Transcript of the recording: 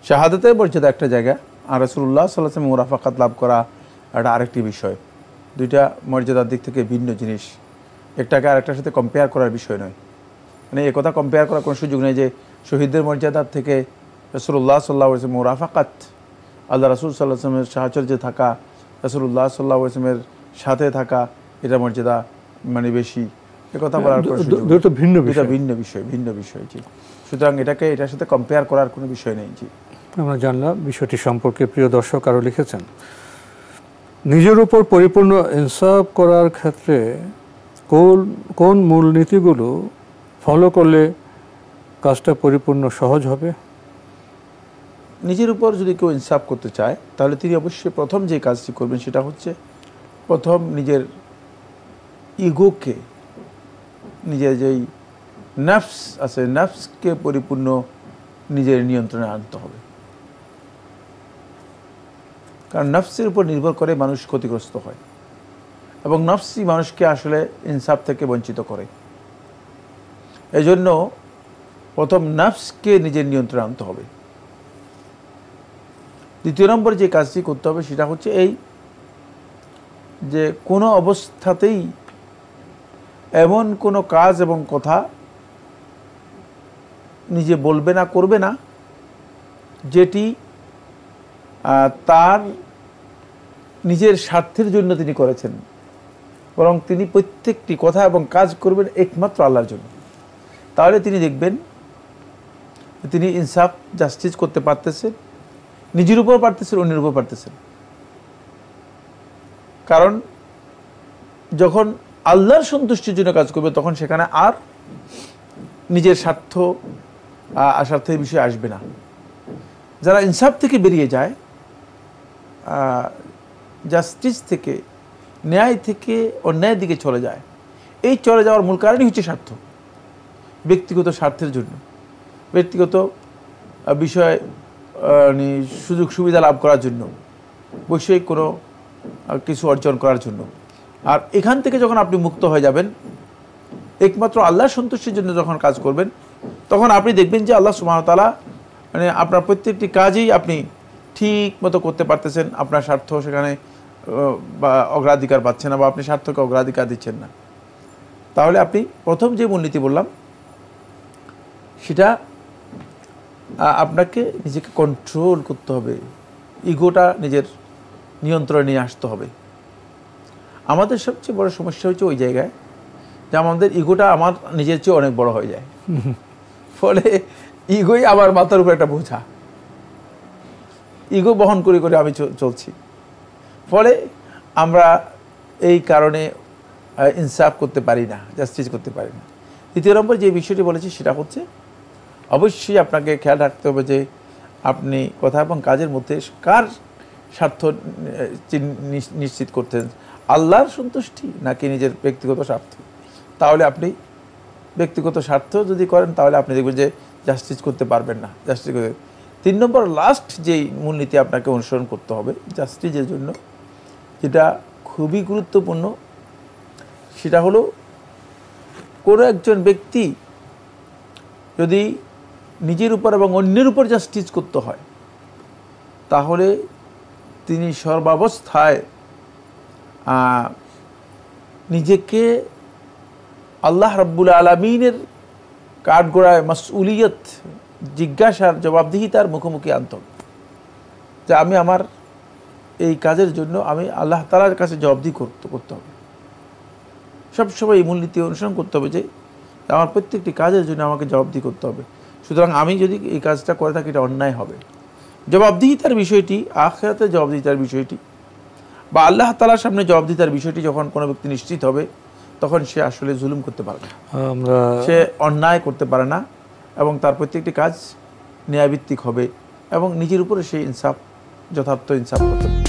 শাহাদাতের মর্যাদা একটা জায়গা, আর রাসূলুল্লাহ সাল্লাল্লাহু আলাইহি ওয়াসাল্লাম মুরাফাকাত লাভ করা এটা আরেকটি বিষয়। দুইটা মর্যাদার দিক থেকে ভিন্ন জিনিস, একটাকে আরেকটার সাথে কম্পেয়ার করার বিষয় নয়। মানে একথা কম্পেয়ার করার কোনো সুযোগ নেই যে শহীদদের মর্যাদার থেকে রাসূলুল্লাহ সাল্লাল্লাহু আলাইহি ওয়াসাল্লাম মুরাফাকাত, আল্লাহ রাসূল সাল্লাল্লাহু আলাইহি ওয়াসাল্লামের সাহচর্যে থাকা, রাসূলুল্লাহ সাল্লাল্লাহু আলাইহি ওয়াসাল্লামের সাথে থাকা, এটা মর্যাদা মানে বেশি, একথা বলার কোনো সুযোগ নেই। দুটো ভিন্ন বিষয়, ভিন্ন বিষয় জি। সুতরাং এটাকে এটার সাথে কম্পেয়ার করার কোনো বিষয় নেই জি। আমরা জানলাম বিষয়টি সম্পর্কে। প্রিয় দর্শক আরও লিখেছেন, নিজের উপর পরিপূর্ণ ইনসাফ করার ক্ষেত্রে কোন মূলনীতিগুলো ফলো করলে কাজটা পরিপূর্ণ সহজ হবে? নিজের উপর যদি কেউ ইনসাফ করতে চায় তাহলে তিনি অবশ্যই প্রথম যে কাজটি করবেন সেটা হচ্ছে প্রথম নিজের ইগোকে, নিজের যেই নফস আছে নফসকে পরিপূর্ণ নিজের নিয়ন্ত্রণে আনতে হবে। কারণ নফসের উপর নির্ভর করে মানুষ ক্ষতিগ্রস্ত হয় এবং নফসই মানুষকে আসলে ইনসাফ থেকে বঞ্চিত করে। এই জন্য প্রথম নফসকে নিজের নিয়ন্ত্রণে আনতে হবে। দ্বিতীয় নম্বর যে কাজটি করতে হবে সেটা হচ্ছে এই যে কোনো অবস্থাতেই এমন কোনো কাজ এবং কথা নিজে বলবে না, করবে না যেটি তার নিজের স্বার্থের জন্য তিনি করেছেন, বরং তিনি প্রত্যেকটি কথা এবং কাজ করবেন একমাত্র আল্লাহর জন্য। তাহলে তিনি দেখবেন তিনি ইনসাফ জাস্টিস করতে পারতেছেন, নিজের উপর পারতেছেন, অন্যের উপর পারতেছেন। কারণ যখন আল্লাহর সন্তুষ্টির জন্য কাজ করবে তখন সেখানে আর নিজের স্বার্থের বিষয় আসবে না। যারা ইনসাফ থেকে বেরিয়ে যায়, জাস্টিস থেকে, ন্যায় থেকে অন্যায়ের দিকে চলে যায়, এই চলে যাওয়ার মূল কারণই হচ্ছে স্বার্থ। ব্যক্তিগত স্বার্থের জন্য, ব্যক্তিগত বিষয় সুযোগ সুবিধা লাভ করার জন্য, বৈষয়িক কোনো কিছু অর্জন করার জন্য। আর এখান থেকে যখন আপনি মুক্ত হয়ে যাবেন, একমাত্র আল্লাহর সন্তুষ্টির জন্য যখন কাজ করবেন, তখন আপনি দেখবেন যে আল্লাহ সুবহানাহু ওয়া তাআলা মানে আপনার প্রত্যেকটি কাজেই আপনি ঠিক মতো করতে পারতেছেন। আপনার স্বার্থ সেখানে বা অগ্রাধিকার পাচ্ছে না, বা আপনি স্বার্থকে অগ্রাধিকার দিচ্ছেন না। তাহলে আপনি প্রথম যে মূলনীতি বললাম সেটা আপনাকে নিজেকে কন্ট্রোল করতে হবে, ইগোটা নিজের নিয়ন্ত্রণে নিয়ে আসতে হবে। আমাদের সবচেয়ে বড় সমস্যা হচ্ছে ওই জায়গায় যে আমাদের ইগোটা আমার নিজের চেয়ে অনেক বড় হয়ে যায়, ফলে ইগোই আমার মাথার উপর একটা বোঝা, ইগো বহন করে করে আমি চলছি। ফলে আমরা এই কারণে ইনসাফ করতে পারি না, জাস্টিস করতে পারি না। দ্বিতীয় নম্বর যে বিষয়টি বলেছি সেটা হচ্ছে অবশ্যই আপনাকে খেয়াল রাখতে হবে যে আপনি কথা এবং কাজের মধ্যে কার স্বার্থ নিশ্চিত করতেন, আল্লাহর সন্তুষ্টি নাকি নিজের ব্যক্তিগত স্বার্থ। তাহলে আপনি ব্যক্তিগত স্বার্থ যদি করেন তাহলে আপনি দেখবেন যে জাস্টিস করতে পারবেন না। জাস্টিস করতে 3 নম্বর লাস্ট যেই মূলনীতি আপনাকে অনুসরণ করতে হবে জাস্টিসের জন্য, যেটা খুবই গুরুত্বপূর্ণ, সেটা হলো কোনো একজন ব্যক্তি যদি নিজের উপর এবং অন্যের উপর জাস্টিস করতে হয় তাহলে তিনি সর্বাবস্থায় নিজেকে আল্লাহ রাব্বুল আলামিনের কাঠগড়ায় মাসউলিয়ত, জিজ্ঞাসার, জবাবদিহিতার মুখোমুখি আনতে হবে যে আমি আমার এই কাজের জন্য আমি আল্লাহ তাআলার কাছে জবাবদিহি করতে হবে। সবসময় এই মূলনীতি অনুসরণ করতে হবে যে আমার প্রত্যেকটি কাজের জন্য আমাকে জবাবদিহি করতে হবে। সুতরাং আমি যদি এই কাজটা করে থাকি এটা অন্যায় হবে। জবাবদিহিতার বিষয়টি, আখিরাতে জবাবদিহিতার বিষয়টি বা আল্লাহ তাআলার সামনে জবাবদিহিতার বিষয়টি যখন কোনো ব্যক্তি নিশ্চিত হবে তখন সে আসলে জুলুম করতে পারে না, সে অন্যায় করতে পারে না এবং তার প্রত্যেকটি কাজ ন্যায়ভিত্তিক হবে এবং নিজের উপরে সে ইনসাফ, যথার্থ ইনসাফ করতে পারে।